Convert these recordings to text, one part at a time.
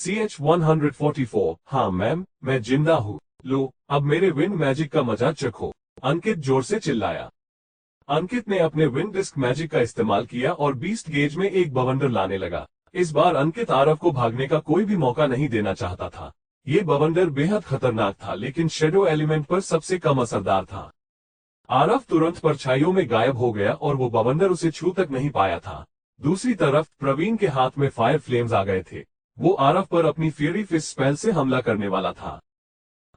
CH-144। हाँ मैम, मैं जिंदा हूँ। लो, अब मेरे विंड मैजिक का मजा चखो, अंकित जोर से चिल्लाया। अंकित ने अपने विंड डिस्क मैजिक का इस्तेमाल किया और बीस्ट गेज में एक बवंडर लाने लगा। इस बार अंकित आरव को भागने का कोई भी मौका नहीं देना चाहता था। ये बवंडर बेहद खतरनाक था, लेकिन शेडो एलिमेंट पर सबसे कम असरदार था। आरव तुरंत परछाइयों में गायब हो गया और वो बवंडर उसे छू तक नहीं पाया था। दूसरी तरफ प्रवीण के हाथ में फायर फ्लेम्स आ गए थे। वो आरव पर अपनी फ्यूरी फिस्ट स्पेल से हमला करने वाला था।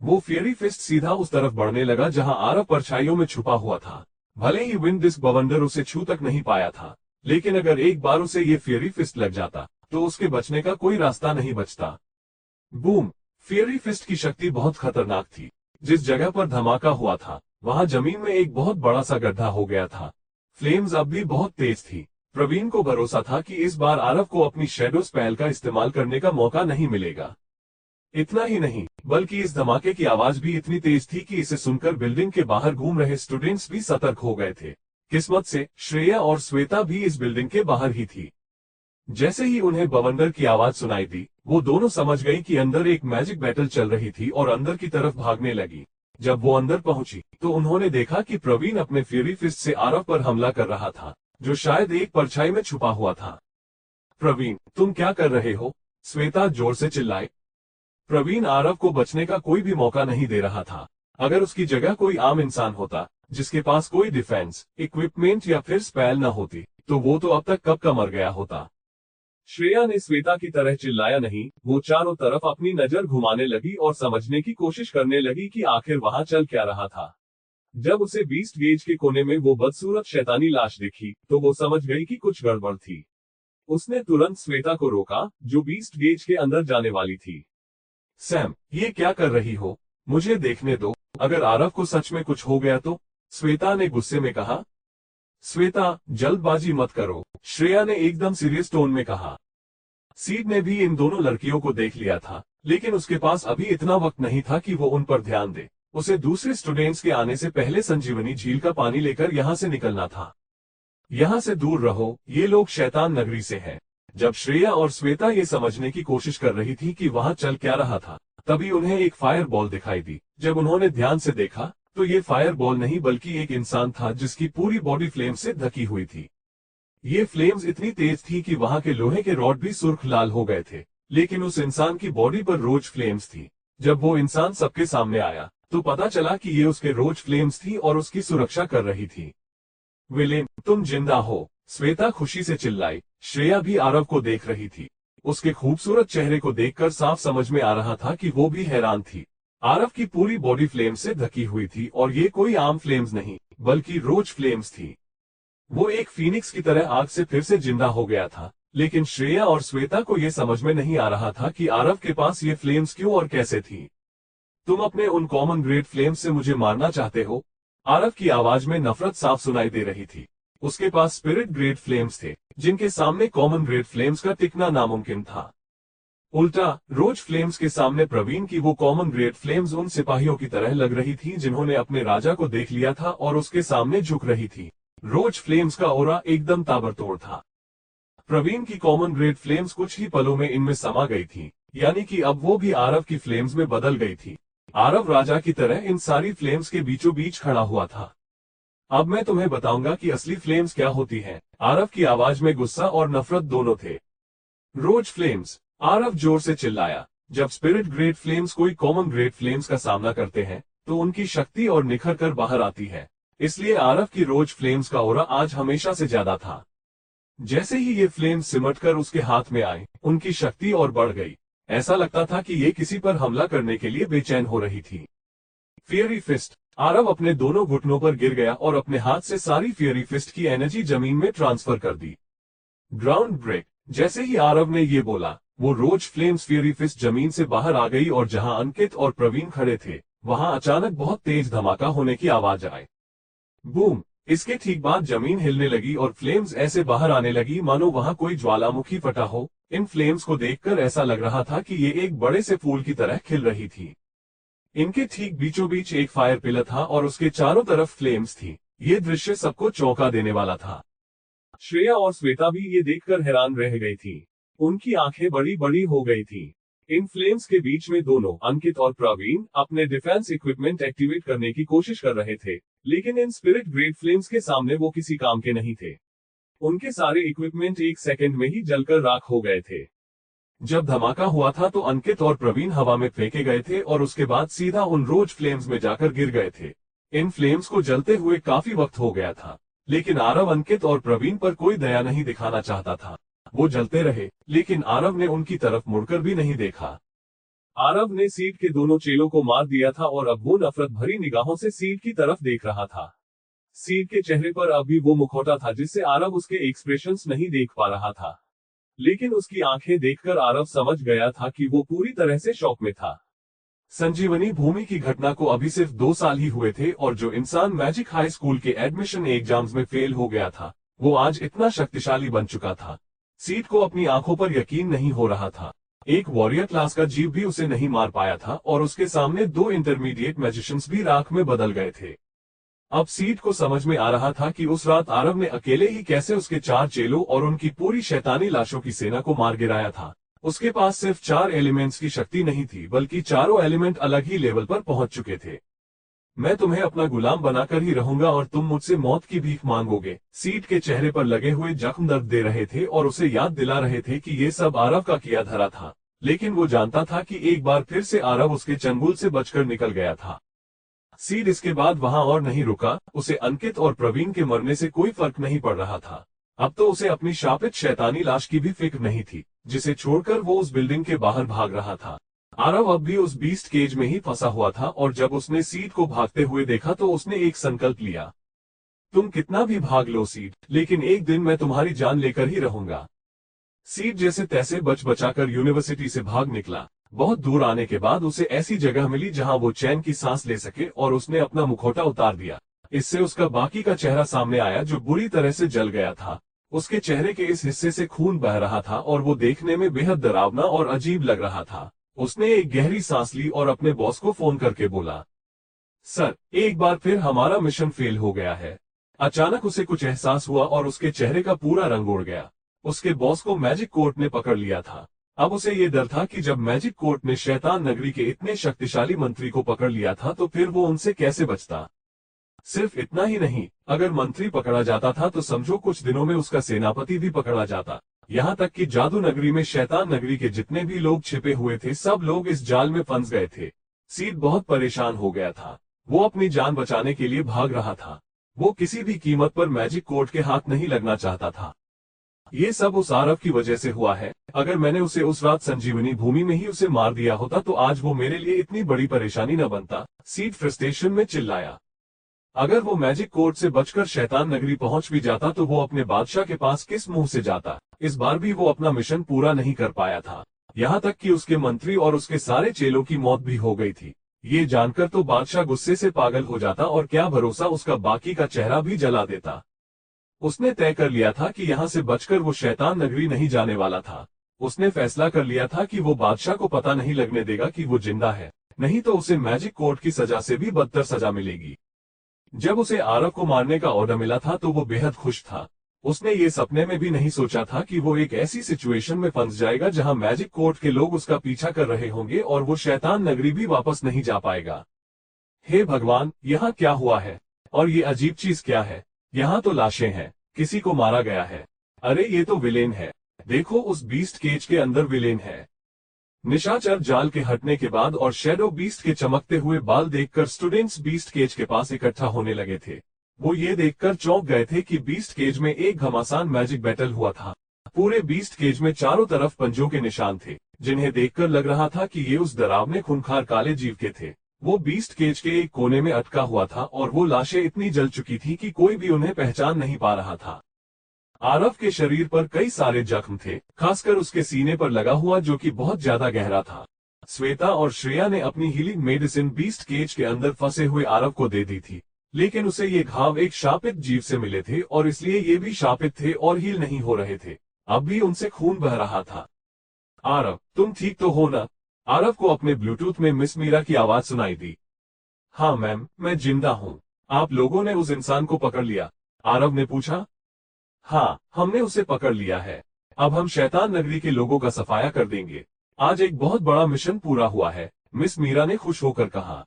वो फ्यूरी फिस्ट सीधा उस तरफ बढ़ने लगा जहां आरव परछाइयों में छुपा हुआ था। भले ही विंड डिस्क बवंडर उसे छू तक नहीं पाया था, लेकिन अगर एक बार उसे ये फ्यूरी फिस्ट लग जाता तो उसके बचने का कोई रास्ता नहीं बचता। बूम! फ्यूरी फिस्ट की शक्ति बहुत खतरनाक थी। जिस जगह पर धमाका हुआ था वहां जमीन में एक बहुत बड़ा सा गड्ढा हो गया था। फ्लेम्स अब भी बहुत तेज थी। प्रवीण को भरोसा था कि इस बार आरव को अपनी शैडो स्पेल का इस्तेमाल करने का मौका नहीं मिलेगा। इतना ही नहीं, बल्कि इस धमाके की आवाज भी इतनी तेज थी कि इसे सुनकर बिल्डिंग के बाहर घूम रहे स्टूडेंट्स भी सतर्क हो गए थे। किस्मत से श्रेया और श्वेता भी इस बिल्डिंग के बाहर ही थी। जैसे ही उन्हें बवंडर की आवाज सुनाई दी, वो दोनों समझ गई कि अंदर एक मैजिक बैटल चल रही थी और अंदर की तरफ भागने लगी। जब वो अंदर पहुंची तो उन्होंने देखा कि प्रवीण अपने फ्यूरी फिस्ट से आरव पर हमला कर रहा था, जो शायद एक परछाई में छुपा हुआ था। प्रवीण, तुम क्या कर रहे हो? श्वेता जोर से चिल्लाई। प्रवीण आरव को बचने का कोई भी मौका नहीं दे रहा था। अगर उसकी जगह कोई आम इंसान होता, जिसके पास कोई डिफेंस इक्विपमेंट या फिर स्पेल न होती, तो वो तो अब तक कब का मर गया होता। श्रेया ने श्वेता की तरह चिल्लाया नहीं। वो चारों तरफ अपनी नजर घुमाने लगी और समझने की कोशिश करने लगी कि आखिर वहां चल क्या रहा था। जब उसे बीस्ट गेज के कोने में वो बदसूरत शैतानी लाश दिखी तो वो समझ गई कि कुछ गड़बड़ थी। उसने तुरंत श्वेता को रोका, जो बीस्ट गेज के अंदर जाने वाली थी। सैम, ये क्या कर रही हो? मुझे देखने दो, अगर आरव को सच में कुछ हो गया तो? श्वेता ने गुस्से में कहा। श्वेता, जल्दबाजी मत करो, श्रेया ने एकदम सीरियस टोन में कहा। सीड ने भी इन दोनों लड़कियों को देख लिया था, लेकिन उसके पास अभी इतना वक्त नहीं था कि वो उन पर ध्यान दे। उसे दूसरे स्टूडेंट्स के आने से पहले संजीवनी झील का पानी लेकर यहाँ से निकलना था। यहाँ से दूर रहो, ये लोग शैतान नगरी से हैं। जब श्रेया और श्वेता ये समझने की कोशिश कर रही थी कि वहां चल क्या रहा था, तभी उन्हें एक फायर बॉल दिखाई दी। जब उन्होंने ध्यान से देखा तो ये फायर बॉल नहीं बल्कि एक इंसान था जिसकी पूरी बॉडी फ्लेम से ढकी हुई थी। ये फ्लेम्स इतनी तेज थी कि वहां के लोहे के रॉड भी सुर्ख लाल हो गए थे, लेकिन उस इंसान की बॉडी पर रोज फ्लेम्स थी। जब वो इंसान सबके सामने आया तो पता चला कि ये उसके रोज फ्लेम्स थी और उसकी सुरक्षा कर रही थी। विलेन, तुम जिंदा हो, श्वेता खुशी से चिल्लाई। श्रेया भी आरव को देख रही थी। उसके खूबसूरत चेहरे को देखकर साफ समझ में आ रहा था कि वो भी हैरान थी। आरव की पूरी बॉडी फ्लेम से ढकी हुई थी और ये कोई आम फ्लेम्स नहीं, बल्कि रोज फ्लेम्स थी। वो एक फीनिक्स की तरह आग से फिर से जिंदा हो गया था, लेकिन श्रेया और श्वेता को यह समझ में नहीं आ रहा था कि आरव के पास ये फ्लेम्स क्यों और कैसे थी। तुम अपने उन कॉमन ग्रेड फ्लेम्स से मुझे मारना चाहते हो? आरव की आवाज में नफरत साफ सुनाई दे रही थी। उसके पास स्पिरिट ग्रेड फ्लेम्स थे, जिनके सामने कॉमन ग्रेड फ्लेम्स का टिकना नामुमकिन था। उल्टा, रोज फ्लेम्स के सामने प्रवीण की वो कॉमन ग्रेड फ्लेम्स उन सिपाहियों की तरह लग रही थी जिन्होंने अपने राजा को देख लिया था और उसके सामने झुक रही थी। रोज फ्लेम्स का ऑरा एकदम ताबड़तोड़ था। प्रवीण की कॉमन ग्रेड फ्लेम्स कुछ ही पलों में इनमें समा गई थी, यानी कि अब वो भी आरव की फ्लेम्स में बदल गई थी। आरव राजा की तरह इन सारी फ्लेम्स के बीचों बीच खड़ा हुआ था। अब मैं तुम्हें बताऊंगा कि असली फ्लेम्स क्या होती हैं। आरव की आवाज में गुस्सा और नफरत दोनों थे। रोज फ्लेम्स, आरव जोर से चिल्लाया। जब स्पिरिट ग्रेड फ्लेम्स कोई कॉमन ग्रेड फ्लेम्स का सामना करते हैं तो उनकी शक्ति और निखर कर बाहर आती है। इसलिए आरव की रोज फ्लेम्स का ऑरा आज हमेशा से ज्यादा था। जैसे ही ये फ्लेम्स सिमटकर उसके हाथ में आए, उनकी शक्ति और बढ़ गई। ऐसा लगता था कि ये किसी पर हमला करने के लिए बेचैन हो रही थी। फियरी फिस्ट, आरव अपने दोनों घुटनों पर गिर गया और अपने हाथ से सारी फियरी फिस्ट की एनर्जी जमीन में ट्रांसफर कर दी। Ground break. जैसे ही आरव ने ये बोला, वो रोज फ्लेम्स फियरी फिस्ट जमीन से बाहर आ गई और जहां अंकित और प्रवीण खड़े थे, वहां अचानक बहुत तेज धमाका होने की आवाज आई। बूम! इसके ठीक बाद जमीन हिलने लगी और फ्लेम्स ऐसे बाहर आने लगी मानो वहां कोई ज्वालामुखी फटा हो। इन फ्लेम्स को देखकर ऐसा लग रहा था कि ये एक बड़े से फूल की तरह खिल रही थी। इनके ठीक बीचों बीच एक फायर पिलर था और उसके चारों तरफ फ्लेम्स थी। ये दृश्य सबको चौंका देने वाला था। श्रेया और श्वेता भी ये देखकर हैरान रह गई थी। उनकी आंखें बड़ी बड़ी हो गई थी। इन फ्लेम्स के बीच में दोनों अंकित और प्रवीण अपने डिफेंस इक्विपमेंट एक्टिवेट करने की कोशिश कर रहे थे, लेकिन इन स्पिरिट ग्रेड फ्लेम्स के सामने वो किसी काम के नहीं थे। उनके सारे इक्विपमेंट एक सेकंड में ही जलकर राख हो गए थे। जब धमाका हुआ था तो अंकित और प्रवीण हवा में फेंके गए थे और उसके बाद सीधा उन रोज फ्लेम्स में जाकर गिर गए थे। इन फ्लेम्स को जलते हुए काफी वक्त हो गया था, लेकिन आरव अंकित और प्रवीण पर कोई दया नहीं दिखाना चाहता था। वो जलते रहे, लेकिन आरव ने उनकी तरफ मुड़कर भी नहीं देखा। आरव ने सीट के दोनों चेलों को मार दिया था और अब वो नफरत भरी निगाहों से सीट की तरफ देख रहा था। सीट के चेहरे पर अभी वो मुखौटा था जिससे आरव उसके एक्सप्रेशंस नहीं देख पा रहा था, लेकिन उसकी आंखें देखकर आरव समझ गया था कि वो पूरी तरह से शॉक में था। संजीवनी भूमि की घटना को अभी सिर्फ 2 साल ही हुए थे और जो इंसान मैजिक हाई स्कूल के एडमिशन एग्जाम्स में फेल हो गया था, वो आज इतना शक्तिशाली बन चुका था। सीट को अपनी आंखों पर यकीन नहीं हो रहा था। एक वॉरियर क्लास का जीव भी उसे नहीं मार पाया था और उसके सामने 2 इंटरमीडिएट मैजिशियंस भी राख में बदल गए थे। अब सीट को समझ में आ रहा था कि उस रात आरव ने अकेले ही कैसे उसके 4 चेलों और उनकी पूरी शैतानी लाशों की सेना को मार गिराया था। उसके पास सिर्फ 4 एलिमेंट्स की शक्ति नहीं थी, बल्कि चारों एलिमेंट अलग ही लेवल पर पहुंच चुके थे। मैं तुम्हें अपना गुलाम बनाकर ही रहूंगा और तुम मुझसे मौत की भीख मांगोगे। सीट के चेहरे पर लगे हुए जख्म दर्द दे रहे थे और उसे याद दिला रहे थे कि ये सब आरव का किया धरा था, लेकिन वो जानता था कि एक बार फिर से आरव उसके चंगुल से बचकर निकल गया था। सीड इसके बाद वहां और नहीं रुका। उसे अंकित और प्रवीण के मरने से कोई फर्क नहीं पड़ रहा था। अब तो उसे अपनी शापित शैतानी लाश की भी फिक्र नहीं थी, जिसे छोड़कर वो उस बिल्डिंग के बाहर भाग रहा था। आरव अब भी उस बीस्ट केज में ही फंसा हुआ था और जब उसने सीड को भागते हुए देखा तो उसने एक संकल्प लिया। तुम कितना भी भाग लो सीड, लेकिन एक दिन मैं तुम्हारी जान लेकर ही रहूंगा। सीड जैसे तैसे बच बचाकर यूनिवर्सिटी से भाग निकला। बहुत दूर आने के बाद उसे ऐसी जगह मिली जहां वो चैन की सांस ले सके और उसने अपना मुखौटा उतार दिया। इससे उसका बाकी का चेहरा सामने आया जो बुरी तरह से जल गया था। उसके चेहरे के इस हिस्से से खून बह रहा था और वो देखने में बेहद डरावना और अजीब लग रहा था। उसने एक गहरी सांस ली और अपने बॉस को फोन करके बोला, सर, एक बार फिर हमारा मिशन फेल हो गया है। अचानक उसे कुछ एहसास हुआ और उसके चेहरे का पूरा रंग उड़ गया। उसके बॉस को मैजिक कोर्ट ने पकड़ लिया था। अब उसे ये डर था कि जब मैजिक कोर्ट ने शैतान नगरी के इतने शक्तिशाली मंत्री को पकड़ लिया था तो फिर वो उनसे कैसे बचता। सिर्फ इतना ही नहीं, अगर मंत्री पकड़ा जाता था तो समझो कुछ दिनों में उसका सेनापति भी पकड़ा जाता। यहाँ तक कि जादू नगरी में शैतान नगरी के जितने भी लोग छिपे हुए थे सब लोग इस जाल में फंस गए थे। सीड बहुत परेशान हो गया था। वो अपनी जान बचाने के लिए भाग रहा था। वो किसी भी कीमत पर मैजिक कोर्ट के हाथ नहीं लगना चाहता था। ये सब उस आरव की वजह से हुआ है। अगर मैंने उसे उस रात संजीवनी भूमि में ही उसे मार दिया होता तो आज वो मेरे लिए इतनी बड़ी परेशानी न बनता। सीड फ्रस्ट्रेशन में चिल्लाया। अगर वो मैजिक कोर्ट से बचकर शैतान नगरी पहुंच भी जाता तो वो अपने बादशाह के पास किस मुंह से जाता। इस बार भी वो अपना मिशन पूरा नहीं कर पाया था। यहाँ तक कि उसके मंत्री और उसके सारे चेलों की मौत भी हो गई थी। ये जानकर तो बादशाह गुस्से से पागल हो जाता और क्या भरोसा उसका बाकी का चेहरा भी जला देता। उसने तय कर लिया था कि यहाँ से बचकर वो शैतान नगरी नहीं जाने वाला था। उसने फैसला कर लिया था कि वो बादशाह को पता नहीं लगने देगा कि वो जिंदा है, नहीं तो उसे मैजिक कोर्ट की सजा से भी बदतर सजा मिलेगी। जब उसे आरव को मारने का ऑर्डर मिला था तो वो बेहद खुश था। उसने ये सपने में भी नहीं सोचा था कि वो एक ऐसी सिचुएशन में फंस जाएगा जहां मैजिक कोर्ट के लोग उसका पीछा कर रहे होंगे और वो शैतान नगरी भी वापस नहीं जा पाएगा। हे भगवान, यहाँ क्या हुआ है? और ये अजीब चीज क्या है? यहाँ तो लाशें हैं, किसी को मारा गया है। अरे ये तो विलेन है। देखो, उस बीस्ट केज के अंदर विलेन है। निशाचर जाल के हटने के बाद और शैडो बीस्ट के चमकते हुए बाल देखकर स्टूडेंट्स बीस्ट केज के पास इकट्ठा होने लगे थे। वो ये देखकर चौंक गए थे कि बीस्ट केज में एक घमासान मैजिक बैटल हुआ था। पूरे बीस्ट केज में चारों तरफ पंजों के निशान थे, जिन्हें देखकर लग रहा था कि ये उस डरावने खूंखार काले जीव के थे। वो बीस्ट केज के एक कोने में अटका हुआ था और वो लाशें इतनी जल चुकी थी कि कोई भी उन्हें पहचान नहीं पा रहा था। आरव के शरीर पर कई सारे जख्म थे, खासकर उसके सीने पर लगा हुआ जो कि बहुत ज्यादा गहरा था। श्वेता और श्रेया ने अपनी हीलिंग मेडिसिन बीस्ट केज के अंदर फंसे हुए आरव को दे दी थी, लेकिन उसे ये घाव एक शापित जीव से मिले थे और इसलिए ये भी शापित थे और हील नहीं हो रहे थे। अब भी उनसे खून बह रहा था। आरव, तुम ठीक तो हो ना? आरव को अपने ब्लूटूथ में मिस मीरा की आवाज सुनाई दी। हाँ मैम, मैं जिंदा हूँ। आप लोगों ने उस इंसान को पकड़ लिया? आरव ने पूछा। हाँ, हमने उसे पकड़ लिया है। अब हम शैतान नगरी के लोगों का सफाया कर देंगे। आज एक बहुत बड़ा मिशन पूरा हुआ है, मिस मीरा ने खुश होकर कहा।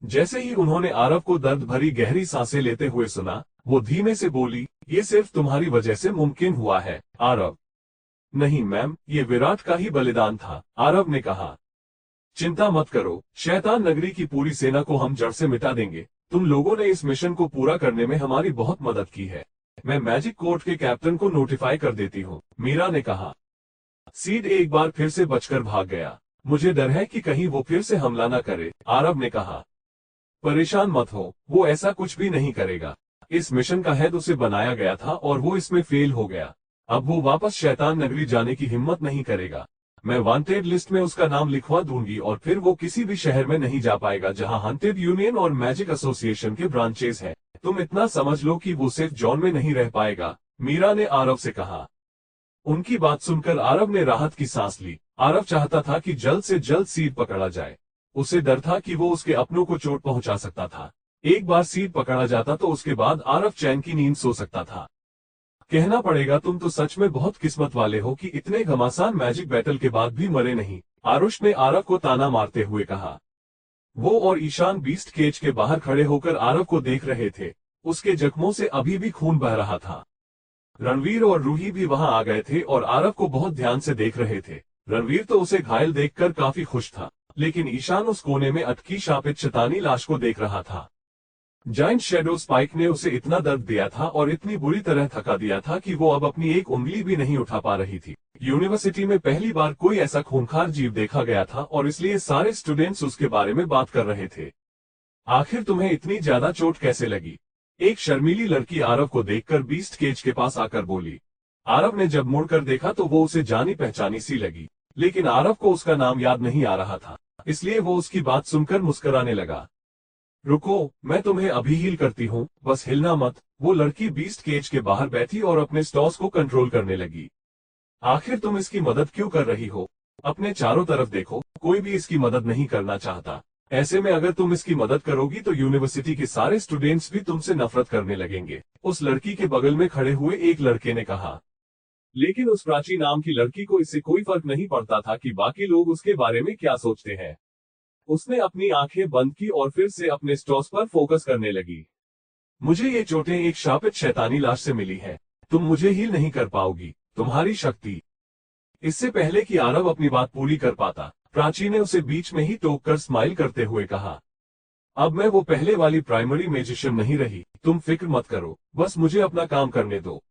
जैसे ही उन्होंने आरव को दर्द भरी गहरी सांसें लेते हुए सुना, वो धीमे से बोली, ये सिर्फ तुम्हारी वजह से मुमकिन हुआ है, आरव। नहीं मैम, ये विराट का ही बलिदान था, आरव ने कहा। चिंता मत करो, शैतान नगरी की पूरी सेना को हम जड़ से मिटा देंगे। तुम लोगों ने इस मिशन को पूरा करने में हमारी बहुत मदद की है। मैं मैजिक कोर्ट के कैप्टन को नोटिफाई कर देती हूँ, मीरा ने कहा। सीड एक बार फिर से बचकर भाग गया। मुझे डर है कि कहीं वो फिर से हमला न करे, आरव ने कहा। परेशान मत हो, वो ऐसा कुछ भी नहीं करेगा। इस मिशन का हेड उसे बनाया गया था और वो इसमें फेल हो गया। अब वो वापस शैतान नगरी जाने की हिम्मत नहीं करेगा। मैं वांटेड लिस्ट में उसका नाम लिखवा दूंगी और फिर वो किसी भी शहर में नहीं जा पाएगा जहां हंटेड यूनियन और मैजिक एसोसिएशन के ब्रांचेस हैं। तुम इतना समझ लो कि वो सिर्फ जॉन में नहीं रह पाएगा, मीरा ने आरव से कहा। उनकी बात सुनकर आरव ने राहत की सांस ली। आरव चाहता था कि जल्द से जल्द सीड पकड़ा जाए। उसे डर था कि वो उसके अपनों को चोट पहुंचा सकता था। एक बार सीड पकड़ा जाता तो उसके बाद आरव चैन की नींद सो सकता था। कहना पड़ेगा, तुम तो सच में बहुत किस्मत वाले हो कि इतने घमासान मैजिक बैटल के बाद भी मरे नहीं, आरुष ने आरव को ताना मारते हुए कहा। वो और ईशान बीस्ट केज के बाहर खड़े होकर आरव को देख रहे थे। उसके जख्मों से अभी भी खून बह रहा था। रणवीर और रूही भी वहां आ गए थे और आरव को बहुत ध्यान से देख रहे थे। रणवीर तो उसे घायल देखकर काफी खुश था, लेकिन ईशान उस कोने में अटकी शापित शैतानी लाश को देख रहा था। जाइंट शैडो स्पाइक ने उसे इतना दर्द दिया था और इतनी बुरी तरह थका दिया था कि वो अब अपनी एक उंगली भी नहीं उठा पा रही थी। यूनिवर्सिटी में पहली बार कोई ऐसा खूंखार जीव देखा गया था और इसलिए सारे स्टूडेंट्स उसके बारे में बात कर रहे थे। आखिर तुम्हें इतनी ज्यादा चोट कैसे लगी? एक शर्मीली लड़की आरव को देखकर बीस्ट केज के पास आकर बोली। आरव ने जब मुड़कर देखा तो वो उसे जानी पहचानी सी लगी, लेकिन आरव को उसका नाम याद नहीं आ रहा था, इसलिए वो उसकी बात सुनकर मुस्कुराने लगा। रुको, मैं तुम्हें अभी हील करती हूँ, बस हिलना मत। वो लड़की बीस्ट केज के बाहर बैठी और अपने स्टॉस को कंट्रोल करने लगी। आखिर तुम इसकी मदद क्यों कर रही हो? अपने चारों तरफ देखो, कोई भी इसकी मदद नहीं करना चाहता। ऐसे में अगर तुम इसकी मदद करोगी तो यूनिवर्सिटी के सारे स्टूडेंट्स भी तुमसे नफरत करने लगेंगे, उस लड़की के बगल में खड़े हुए एक लड़के ने कहा। लेकिन उस प्राची नाम की लड़की को इससे कोई फर्क नहीं पड़ता था कि बाकी लोग उसके बारे में क्या सोचते हैं। उसने अपनी आंखें बंद की और फिर से अपने स्टॉस पर फोकस करने लगी। मुझे ये चोटें एक शापित शैतानी लाश से मिली है। तुम मुझे हील नहीं कर पाओगी, तुम्हारी शक्ति। इससे पहले कि आरव अपनी बात पूरी कर पाता, प्राची ने उसे बीच में ही टोककर स्माइल करते हुए कहा। अब मैं वो पहले वाली प्राइमरी मैजिशियन नहीं रही, तुम फिक्र मत करो, बस मुझे अपना काम करने दो।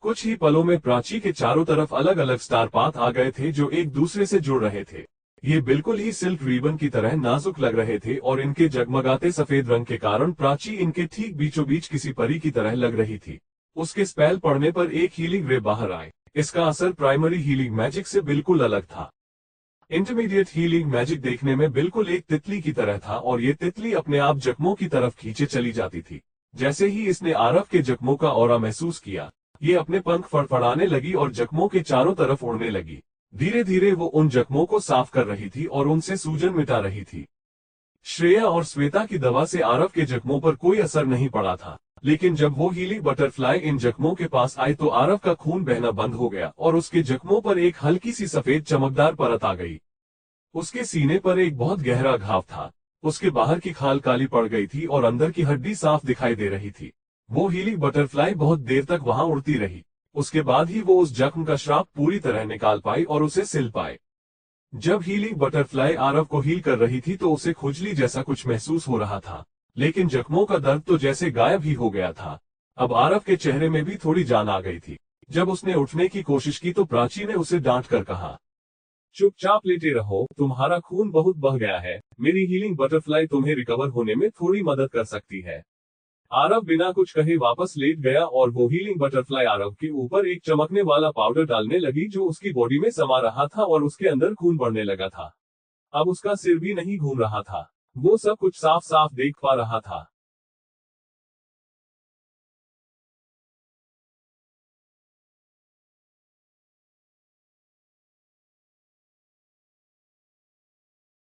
कुछ ही पलों में प्राची के चारों तरफ अलग अलग स्टार पाथ आ गए थे जो एक दूसरे से जुड़ रहे थे। ये बिल्कुल ही सिल्क रिबन की तरह नाजुक लग रहे थे और इनके जगमगाते सफेद रंग के कारण प्राची इनके ठीक बीचों बीच किसी परी की तरह लग रही थी। उसके स्पेल पड़ने पर एक हीलिंग रे बाहर आए। इसका असर प्राइमरी हीलिंग मैजिक से बिल्कुल अलग था। इंटरमीडिएट हीलिंग मैजिक देखने में बिल्कुल एक तितली की तरह था और ये तितली अपने आप जख्मों की तरफ खींचे चली जाती थी। जैसे ही इसने आरव के जख्मों का ऑरा महसूस किया, ये अपने पंख फड़फड़ाने लगी और जख्मों के चारों तरफ उड़ने लगी। धीरे धीरे वो उन जख्मों को साफ कर रही थी और उनसे सूजन मिटा रही थी। श्रेया और श्वेता की दवा से आरव के जख्मों पर कोई असर नहीं पड़ा था, लेकिन जब वो हीलिंग बटरफ्लाई इन जख्मों के पास आई तो आरव का खून बहना बंद हो गया और उसके जख्मों पर एक हल्की सी सफेद चमकदार परत आ गई। उसके सीने पर एक बहुत गहरा घाव था। उसके बाहर की खाल काली पड़ गई थी और अंदर की हड्डी साफ दिखाई दे रही थी। वो हीलिंग बटरफ्लाई बहुत देर तक वहां उड़ती रही। उसके बाद ही वो उस जख्म का श्राप पूरी तरह निकाल पाई और उसे सिल पाए। जब हीलिंग बटरफ्लाई आरव को हील कर रही थी तो उसे खुजली जैसा कुछ महसूस हो रहा था, लेकिन जख्मों का दर्द तो जैसे गायब ही हो गया था। अब आरव के चेहरे में भी थोड़ी जान आ गई थी। जब उसने उठने की कोशिश की तो प्राची ने उसे डांट कर कहा, चुपचाप लेटे रहो, तुम्हारा खून बहुत बह गया है। मेरी हीलिंग बटरफ्लाई तुम्हें रिकवर होने में थोड़ी मदद कर सकती है। आरव बिना कुछ कहे वापस लेट गया और वो हीलिंग बटरफ्लाई आरव के ऊपर एक चमकने वाला पाउडर डालने लगी जो उसकी बॉडी में समा रहा था और उसके अंदर खून बढ़ने लगा था। अब उसका सिर भी नहीं घूम रहा था। वो सब कुछ साफ साफ देख पा रहा था।